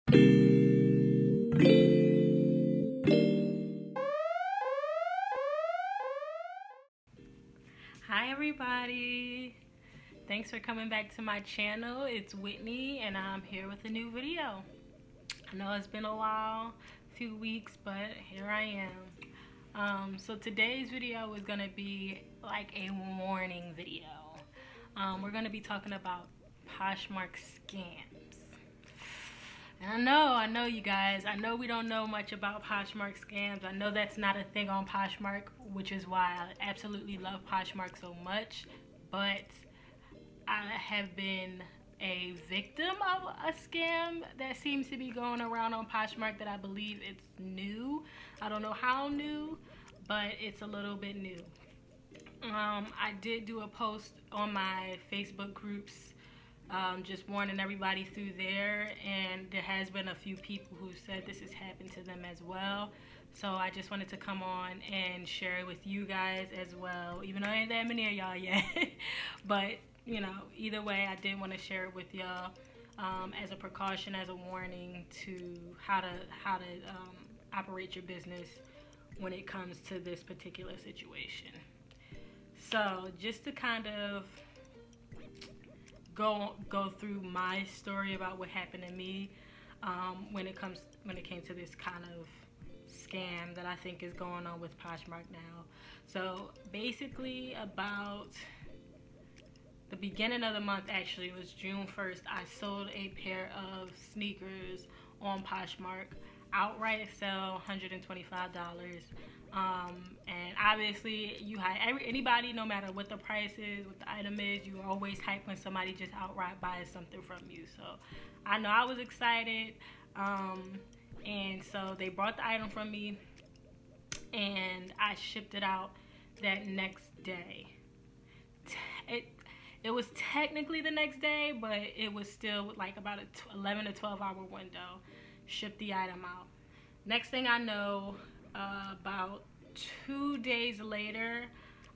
Hi everybody, thanks for coming back to my channel. It's Whitney and I'm here with a new video. I know it's been a while, a few weeks, but here I am. So today's video is gonna be like a warning video. We're gonna be talking about Poshmark scams. And I know you guys, I know we don't know much about Poshmark scams. I know that's not a thing on Poshmark, which is why I absolutely love Poshmark so much. But I have been a victim of a scam that seems to be going around on Poshmark that I believe it's new. I don't know how new, but it's a little bit new. I did do a post on my Facebook groups just warning everybody through there, and there has been a few people who said this has happened to them as well. So I just wanted to come on and share it with you guys as well, even though I ain't that many of y'all yet. But you know, either way, I did want to share it with y'all as a precaution, as a warning to how to operate your business when it comes to this particular situation. So just to kind of go through my story about what happened to me when it came to this kind of scam that I think is going on with Poshmark now. So basically, about the beginning of the month, actually it was June 1st, I sold a pair of sneakers on Poshmark, outright sell, $125. And obviously you hype anybody, no matter what the price is, what the item is, you always hype when somebody just outright buys something from you. So I know I was excited, and so they brought the item from me and I shipped it out that next day. It was technically the next day, but it was still like about a 11 to 12 hour window. Shipped the item out. Next thing I know, about 2 days later,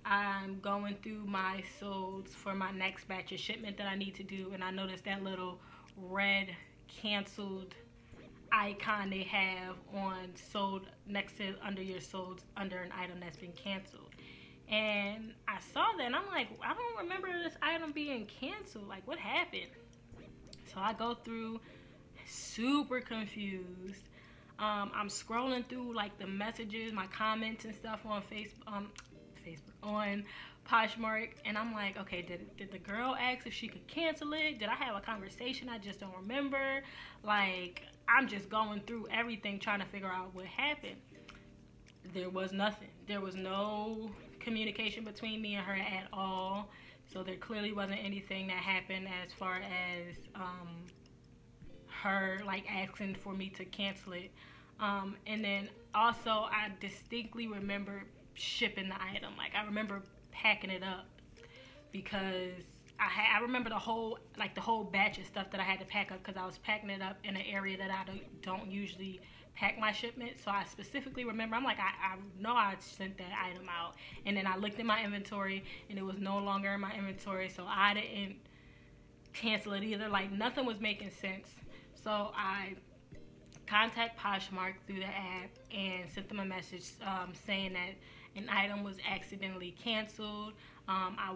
I'm going through my solds for my next batch of shipment that I need to do, and I noticed that little red canceled icon they have on sold next to under your solds under an item that's been canceled. And I saw that and I'm like, I don't remember this item being canceled. Like, what happened? So I go through, super confused. I'm scrolling through like the messages, my comments and stuff on on Poshmark, and I'm like, okay, did the girl ask if she could cancel it? Did I have a conversation I just don't remember? Like, I'm just going through everything trying to figure out what happened. There was nothing. There was no communication between me and her at all. So there clearly wasn't anything that happened as far as her like asking for me to cancel it. And then also I distinctly remember shipping the item. Like, I remember packing it up because I remember the whole batch of stuff that I had to pack up, because I was packing it up in an area that I don't usually pack my shipment. So I specifically remember, I'm like, I know I sent that item out, and then I looked at my inventory and it was no longer in my inventory, so I didn't cancel it either. Like, nothing was making sense. So I contact Poshmark through the app and sent them a message saying that an item was accidentally canceled. I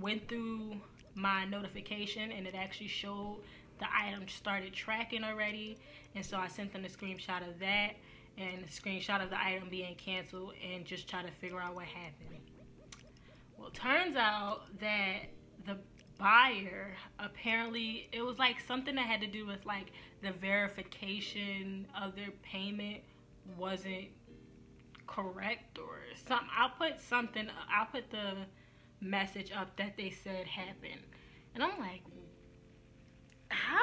went through my notification and it actually showed the item started tracking already, and so I sent them a screenshot of that and a screenshot of the item being canceled and just try to figure out what happened. Well, turns out that the buyer, apparently it was like something that had to do with like the verification of their payment wasn't correct or something. I'll put the message up that they said happened, and I'm like, how?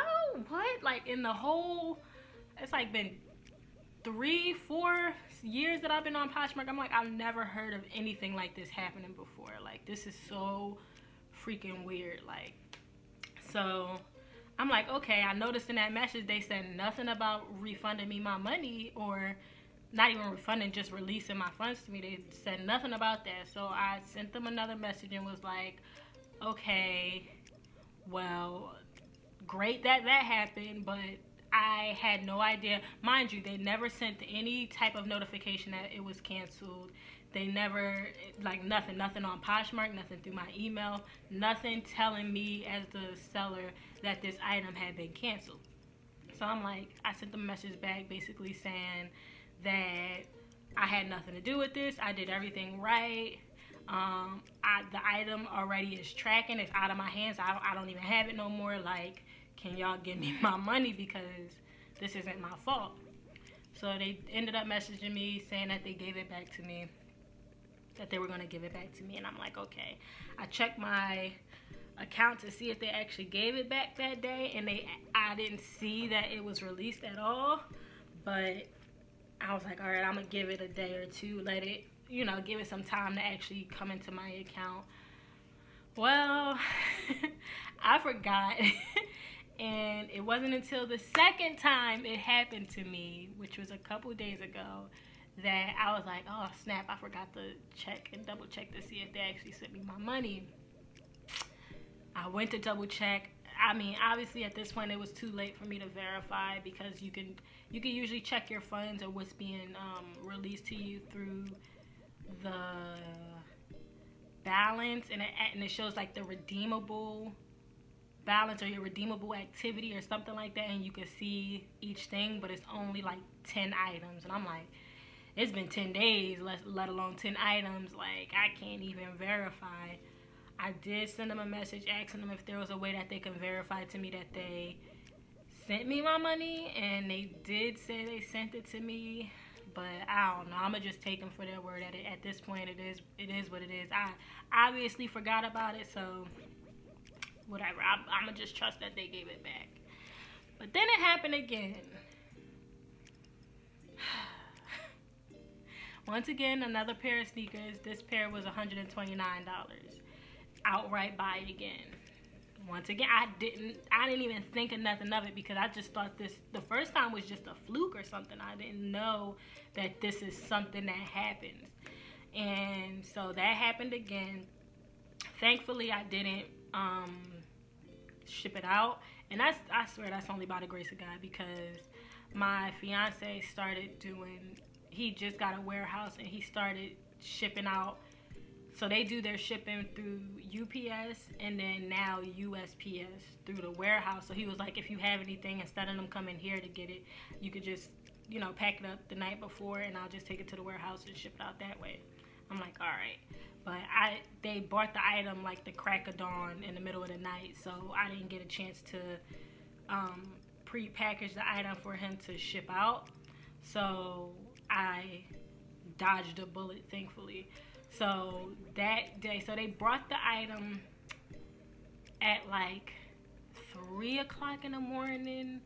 What? Like, in the whole, it's like been 3-4 years that I've been on Poshmark, I'm like, I've never heard of anything like this happening before. Like, this is so freaking weird. Like, so I'm like, okay, I noticed in that message they said nothing about refunding me my money, or not even refunding, just releasing my funds to me. They said nothing about that. So I sent them another message and was like, okay, well, great that happened, but I had no idea. Mind you, they never sent any type of notification that it was canceled. They never, like, nothing on Poshmark, nothing through my email, nothing telling me as the seller that this item had been canceled. So I'm like, I sent them a message back basically saying that I had nothing to do with this. I did everything right. The item already is tracking. It's out of my hands. I don't even have it no more. Like, can y'all give me my money because this isn't my fault? So they ended up messaging me saying that they gave it back to me, that they were going to give it back to me. And I'm like, okay. I checked my account to see if they actually gave it back that day, and I didn't see that it was released at all. But I was like, all right, I'm going to give it a day or two, let it, you know, give it some time to actually come into my account. Well, I forgot. And it wasn't until the second time it happened to me, which was a couple days ago, that I was like, oh snap, I forgot to check and double check to see if they actually sent me my money. I went to double check. I mean, obviously at this point it was too late for me to verify, because you can usually check your funds or what's being released to you through the balance, and it shows like the redeemable balance or your redeemable activity or something like that, and you can see each thing, but it's only like 10 items. And I'm like, it's been 10 days, let alone 10 items. Like, I can't even verify. I did send them a message asking them if there was a way that they can verify to me that they sent me my money, and they did say they sent it to me. But I don't know. I'm gonna just take them for their word. At this point, it is what it is. I obviously forgot about it, so whatever. I'm gonna just trust that they gave it back. But then it happened again. Once again, another pair of sneakers. This pair was $129. Outright buy again. Once again, I didn't even think of nothing of it, because I just thought the first time was just a fluke or something. I didn't know that this is something that happens. And so that happened again. Thankfully, I didn't ship it out. And I swear that's only by the grace of God, because my fiance started he just got a warehouse and he started shipping out. So they do their shipping through UPS and then now USPS through the warehouse. So he was like, if you have anything, instead of them coming here to get it, you could just, you know, pack it up the night before and I'll just take it to the warehouse and ship it out that way. I'm like, all right. But they bought the item like the crack of dawn in the middle of the night, so I didn't get a chance to pre-package the item for him to ship out. So I dodged a bullet, thankfully. So that day, so they brought the item at like 3 o'clock in the morning,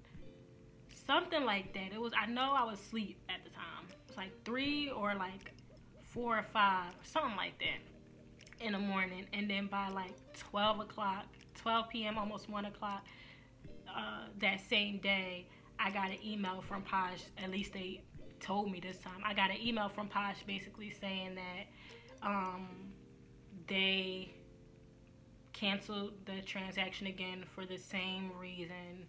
something like that. I know I was asleep at the time. It was like 3 or like 4 or 5, something like that in the morning. And then by like 12 p.m., almost 1 o'clock that same day, I got an email from Posh. At least they told me this time. I got an email from Posh basically saying that they canceled the transaction again for the same reason.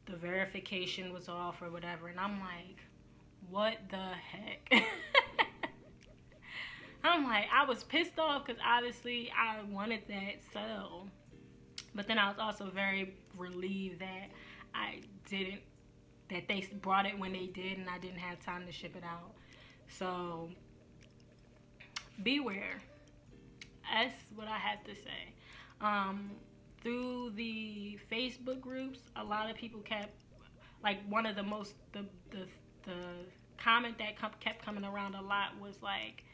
The verification was off or whatever. And I'm like, what the heck? I'm like, I was pissed off because obviously I wanted that sale. But then I was also very relieved that that they brought it when they did and I didn't have time to ship it out. So beware. That's what I have to say. Through the Facebook groups, a lot of people kept, like, one of the comment that kept coming around a lot was like,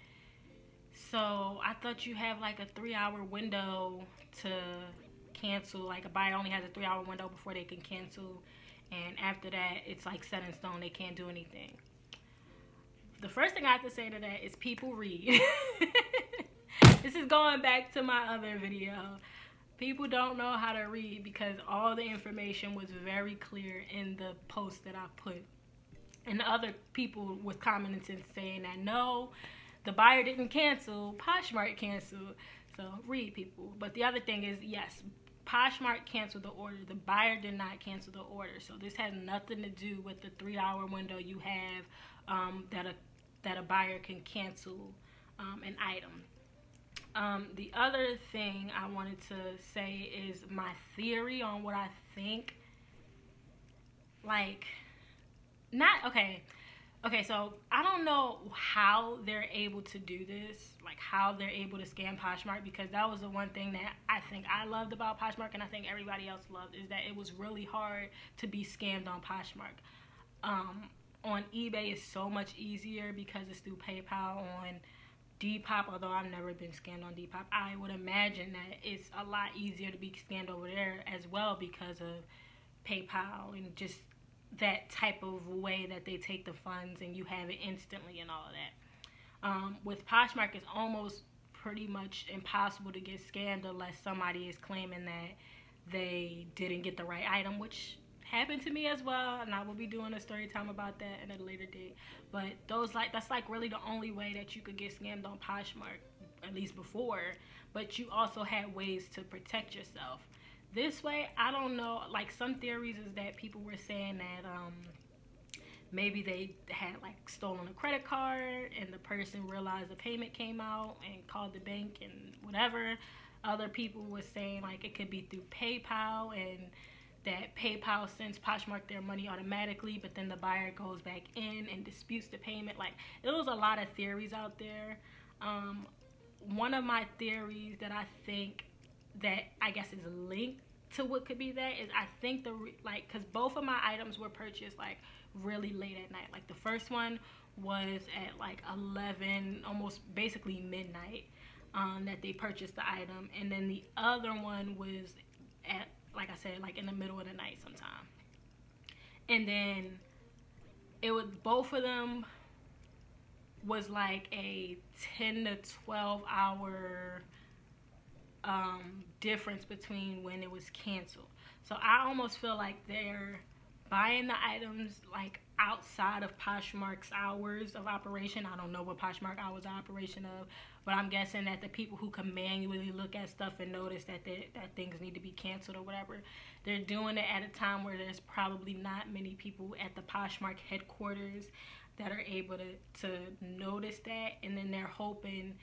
so I thought you have like a 3-hour window to cancel. Like, a buyer only has a 3-hour window before they can cancel, and after that it's like set in stone, they can't do anything. The first thing I have to say to that is people read. This is going back to my other video. People don't know how to read, because all the information was very clear in the post that I put. And the other people was commenting saying that no, the buyer didn't cancel, Poshmark canceled. So read, people. But the other thing is, yes, Poshmark canceled the order. The buyer did not cancel the order. So this has nothing to do with the 3-hour window you have that a buyer can cancel an item. The other thing I wanted to say is my theory on what I think. Like, not, okay, so I don't know how they're able to do this, like how they're able to scam Poshmark, because that was the one thing that I think I loved about Poshmark, and I think everybody else loved, is that it was really hard to be scammed on Poshmark. On eBay it's so much easier because it's through PayPal. On Depop, although I've never been scammed on Depop, I would imagine that it's a lot easier to be scammed over there as well because of PayPal and just that type of way that they take the funds and you have it instantly and all of that. With Poshmark, it's almost pretty much impossible to get scammed unless somebody is claiming that they didn't get the right item, which happened to me as well, and I will be doing a story time about that at a later date. But that's like really the only way that you could get scammed on Poshmark, at least before. But you also had ways to protect yourself. This way, I don't know, like some theories is that people were saying that maybe they had like stolen a credit card and the person realized the payment came out and called the bank and whatever. Other people were saying like it could be through PayPal and that PayPal sends Poshmark their money automatically, but then the buyer goes back in and disputes the payment. Like, there was a lot of theories out there. One of my theories that I think that I guess is linked to what could be that is I think because both of my items were purchased like really late at night. Like the first one was at like 11, almost basically midnight, that they purchased the item, and then the other one was at, like I said, like in the middle of the night sometime. And then both of them was like a 10 to 12 hour difference between when it was canceled. So I almost feel like they're buying the items like outside of Poshmark's hours of operation. I don't know what Poshmark hours of operation of, but I'm guessing that the people who can manually look at stuff and notice that things need to be canceled or whatever, they're doing it at a time where there's probably not many people at the Poshmark headquarters that are able to notice that, and then they're hoping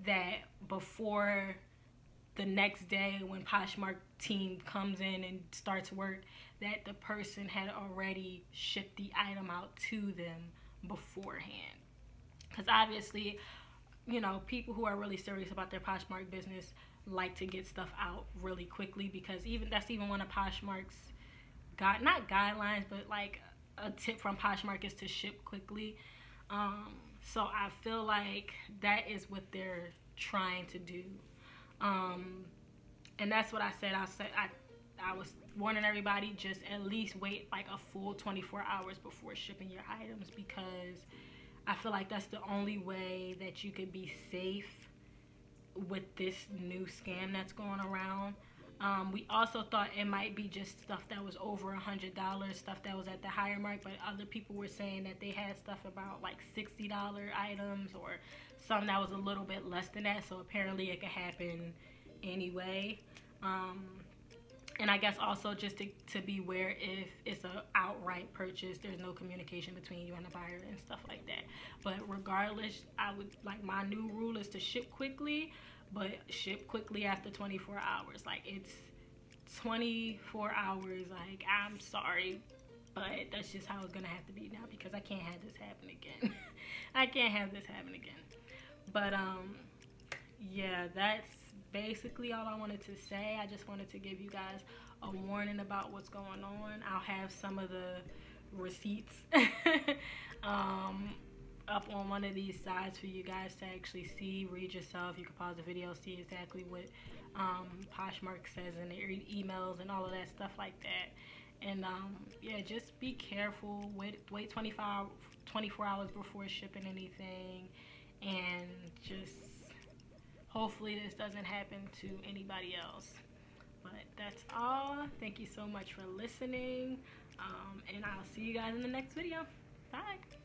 that before the next day when Poshmark team comes in and starts work, that the person had already shipped the item out to them beforehand. Because obviously, you know, people who are really serious about their Poshmark business like to get stuff out really quickly, because that's even one of Poshmark's not guidelines, but like a tip from Poshmark is to ship quickly. So I feel like that is what they're trying to do. And that's what I said. I was warning everybody, just at least wait like a full 24 hours before shipping your items, because I feel like that's the only way that you could be safe with this new scam that's going around. We also thought it might be just stuff that was over $100, stuff that was at the higher mark, but other people were saying that they had stuff about like $60 items or some that was a little bit less than that, so apparently it could happen anyway. And I guess also just to beware if it's an outright purchase, there's no communication between you and the buyer and stuff like that. But regardless, I would, like, my new rule is to ship quickly, but ship quickly after 24 hours. Like, it's 24 hours, like, I'm sorry, but that's just how it's gonna have to be now, because I can't have this happen again. I can't have this happen again. But yeah, that's basically all I wanted to say. I just wanted to give you guys a warning about what's going on. I'll have some of the receipts up on one of these sides for you guys to actually see, read yourself. You can pause the video, see exactly what Poshmark says in their emails and all of that stuff like that. And yeah, just be careful. Wait 24 hours before shipping anything, and just hopefully this doesn't happen to anybody else. But that's all. Thank you so much for listening, and I'll see you guys in the next video. Bye.